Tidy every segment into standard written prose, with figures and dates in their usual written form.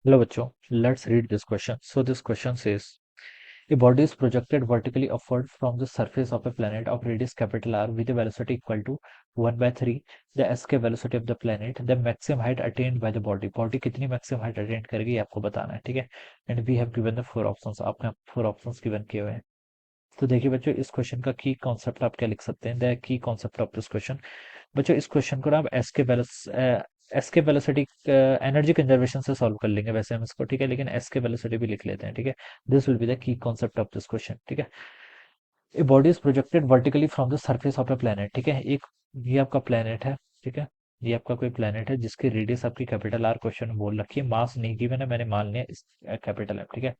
Hello, bachcho. Let's read this question. So this question says, a body is projected vertically upward from the surface of a planet of radius capital R with a velocity equal to 1 by 3, the escape velocity of the planet, the maximum height attained by the body. Body कितनी maximum height attain करेगी ये आपको बताना है, ठीक है. And we have given the four options. आपने four options given किए हुए हैं. तो देखिए बच्चों, इस क्वेश्चन का की कॉन्सेप्ट आप क्या लिख सकते हैं. The key concept of this question. बच्चों, इस क्वेश्चन को ना आप एसके वेलोसिटी एनर्जी कंजर्वेशन से सॉल्व कर लेंगे वैसे हम इसको, ठीक है, लेकिन एसके वेलोसिटी भी लिख लेते हैं, ठीक है. This will be the key concept of this question, ठीक है. A body is projected vertically from the surface of a planet, ठीक है. एक ये आपका प्लेनेट है, ठीक है. ये आपका कोई प्लेनेट है जिसकी रेडियस आपकी कैपिटल आर क्वेश्चन में बोल रखी है. मास नहीं की मैंने मान लिया इस कैपिटल है, ठीक है.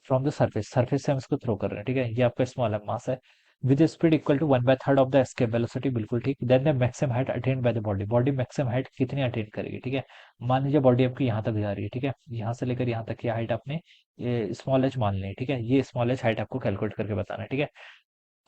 फ्रॉम द सरफेस, सरफेस से हम इसको थ्रो कर रहे हैं, ठीक है. ये आपका स्मॉल है, मास है. With speed equal to 1/3 of the escape velocity, बिल्कुल ठीक. Then the maximum height attend by the body, body maximum height कितनी अटेन करेगी, ठीक है. मान लीजिए बॉडी आपकी यहाँ तक जा रही है, ठीक है. यहाँ से लेकर यहाँ तक की हाइट आपने स्मॉल एच मान ली है, ठीक है. ये स्मॉल एच हाइट आपको कैलकुलेट करके बताना है, ठीक है.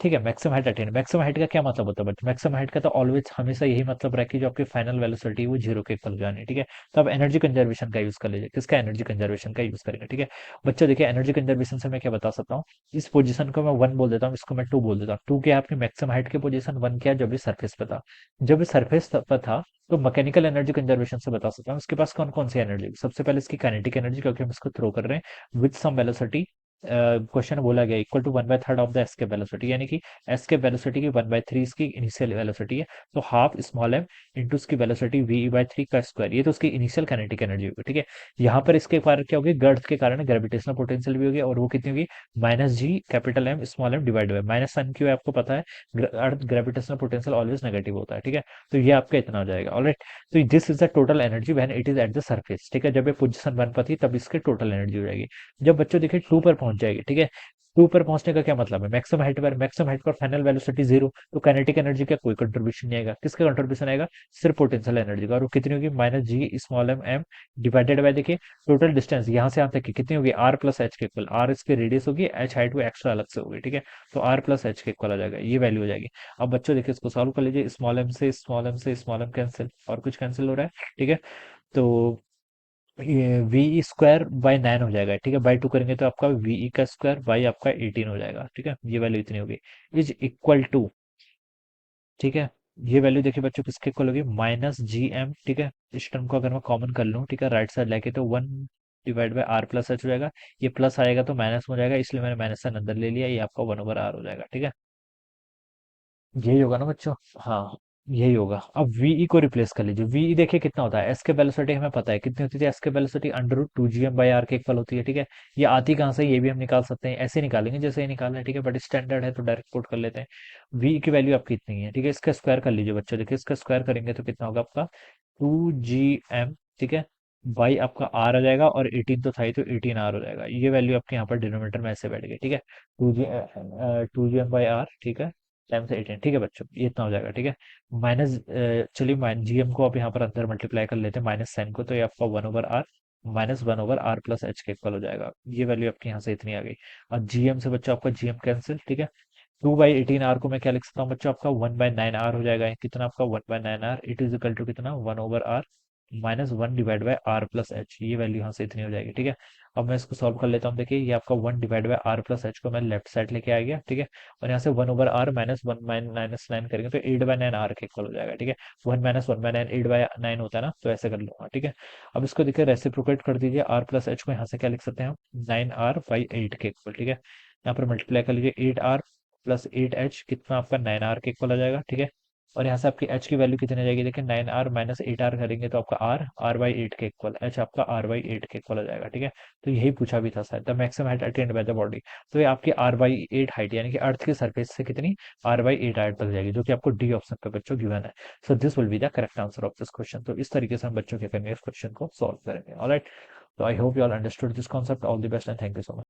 ठीक है, maximum height attain. Maximum height का क्या मतलब होता है बट मैक्सिमम हाइट का तो ऑलवेज हमेशा यही मतलब रहे कि जो आपकी फाइनल वेलोसिटी है वो जीरो के इक्वल जानी है, ठीक है. तो आप एनर्जी कंजर्वेशन का यूज कर लीजिए. किसका? एनर्जी कंजर्वेशन का यूज करेंगे, ठीक है. बच्चों देखिए, एनर्जी कंजर्वेशन से मैं क्या बता सकता हूँ. इस पोजीशन को मैं 1 बोल देता हूँ, इसको मैं 2 बोल देता हूँ. 2 क्या है आपकी मैक्सिमम हाइट की पोजीशन, 1 क्या है जब भी सरफेस पे था. जब भी सरफेस पर था तो मैकेनिकल एनर्जी कंजर्वेशन से बता सकता हूँ इसके पास कौन कौन सी एनर्जी. सबसे पहले इसकी काइनेटिक एनर्जी, क्योंकि हम इसको थ्रो कर रहे हैं विद सम वेलोसिटी. क्वेश्चन बोला गया equal to 1/3 of the escape velocity, यानी कि एस्केप वेलोसिटी की 1/3 इसकी इनिशियल वेलोसिटी है. तो हाफ स्मॉल एम इंटू इसकी वेलोसिटी v/3 का स्क्वायर, ये तो उसकी इनिशियल काइनेटिक एनर्जी होगी, ठीक है. यहाँ पर इसके कारण क्या होगी, गर्थ के कारण ग्रेविटेशनल पोटेंशियल भी होगी, और वो कितनी होगी, -g capital M small M divide by minus sign क्यों है आपको पता है. Earth gravitational potential always negative होता है, ठीक है. तो ये आपका इतना हो जाएगा. ऑलराइट. तो this is the total energy when it is at the surface, ठीक है. जब ये पोजीशन 1 पर थी तब इसकी टोटल एनर्जी हो जाएगी. जब बच्चों देखिए 2 पर पहुंच जाएगी, ठीक है. 2 पर पहुंचने का क्या मतलब है, मैक्सिमम हाइट पर, मैक्सिमम हाइट पर फाइनल वेलोसिटी जीरो, तो काइनेटिक एनर्जी का कोई कंट्रीब्यूशन नहीं आएगा. किसका कंट्रीब्यूशन आएगा, सिर्फ पोटेंशियल एनर्जी का, और वो कितनी होगी, -g small M M divided by, देखिए टोटल डिस्टेंस यहाँ से यहाँ तक की कितनी होगी, आर प्लस एच के इक्वल. आर इसकी रेडियस होगी, एच हाइट वो एक्स्ट्रा अलग से होगी, ठीक है. तो आर प्लस एच के इक्वल आ जाएगा, ये वैल्यू हो जाएगी. अब बच्चों देखिए इसको सॉल्व कर लीजिए. स्मॉल एम से स्मॉल एम से स्मॉल एम कैंसिल, और कुछ कैंसिल हो रहा है, ठीक है. तो ये वी स्क्वायर बाई 9 हो जाएगा, ठीक है. बाई 2 करेंगे तो आपका वी का स्क्वायर बाई आपका 18 हो जाएगा, ठीक है. ये वैल्यू इतनी होगी, इज इक्वल टू, ठीक है. ये वैल्यू देखिए बच्चों किसके इक्वल होगी, -gm, ठीक है. इस टर्म को अगर मैं कॉमन कर लूँ, ठीक है, राइट साइड लेके, तो 1 divide by R plus H हो जाएगा. ये प्लस आएगा तो माइनस हो जाएगा, इसलिए मैंने माइनस साइन अंदर ले लिया. ये आपका 1/r हो जाएगा, ठीक है. यही होगा ना बच्चों. हाँ, यही होगा. अब वीई को रिप्लेस कर लीजिए. वीई देखिए कितना होता है, एस के वेलोसिटी हमें पता है कितनी होती है. एस के वेलोसिटी √2gm/r के इक्वल होती है, ठीक है. ये आती कहाँ से, ये भी हम निकाल सकते हैं. ऐसे निकालेंगे जैसे ये निकालना है, ठीक है, बट स्टैंडर्ड है तो डायरेक्ट पुट कर लेते हैं. वी की वैल्यू आपकी इतनी है, ठीक है. इसका स्क्वायर कर लीजिए बच्चों. देखिए इसका स्क्वायर करेंगे तो कितना होगा आपका 2gm, ठीक है, बाई आपका आर आ जाएगा, और 18 तो था ही, तो 18r हो जाएगा. ये वैल्यू आपके यहाँ पर डिनोमिनेटर में ऐसे बैठ गई, ठीक है. 2gm/r, ठीक है, टाइम से 18, ठीक है बच्चों. ये इतना हो जाएगा, ठीक है. माइनस, चलिए जीएम को आप यहाँ पर अंदर मल्टीप्लाई कर लेते हैं माइनस साइन को, तो ये आपका 1/r -1/r प्लस एच के इक्वल हो जाएगा. ये वैल्यू आपकी यहाँ से इतनी आ गई. और जीएम से बच्चों आपका जीएम कैंसिल, ठीक है. 2/18r को मैं क्या लिख सकता हूँ बच्चों, आपका 1/9r हो जाएगा. कितना आपका 1/9r, it is equal to कितना, 1/r -1 divide by R plus H. ये वैल्यू यहाँ से इतनी हो जाएगी, ठीक है. अब मैं इसको सॉल्व कर लेता हूँ. देखिए ये आपका 1 divide by R plus H को मैं लेफ्ट साइड लेके आ गया, ठीक है. और यहाँ से 1/r -1 माइनस 9 करेंगे तो 8/9 आर के इक्वल हो जाएगा, ठीक है. 1 - 1/9 8/9 होता है ना, तो ऐसे कर लूंगा, ठीक है. अब इसको देखिए रेसिप्रोकेट कर दीजिए. आर प्लस एच को यहाँ से क्या लिख सकते हैं हम, 9r/8 के इक्वल, ठीक है. यहाँ पर मल्टीप्लाई कर लीजिए. 8r+8h कितना आपका 9r के इक्वल आ जाएगा, ठीक है. और यहाँ से आपकी h की वैल्यू कितनी आ जाएगी, देखिए 9r - 8r करेंगे तो आपका r/8 के इक्वल, h आपका r/8 के इक्वल आ जाएगा, ठीक है. तो यही पूछा भी था शायद, the maximum height attend by the body. तो ये आपकी r/8 हाइट, यानी कि अर्थ के सरफेस से कितनी, r/8 हाइट तक जाएगी, जो कि आपको डी ऑप्शन पे बच्चों गिवन है. So this will be the correct answer of this question. तो इस तरीके से हम बच्चों क्या करेंगे, इस क्वेश्चन को सॉल्व करेंगे. ऑलराइट. तो I hope you all understood this concept. All the best and thank you so much.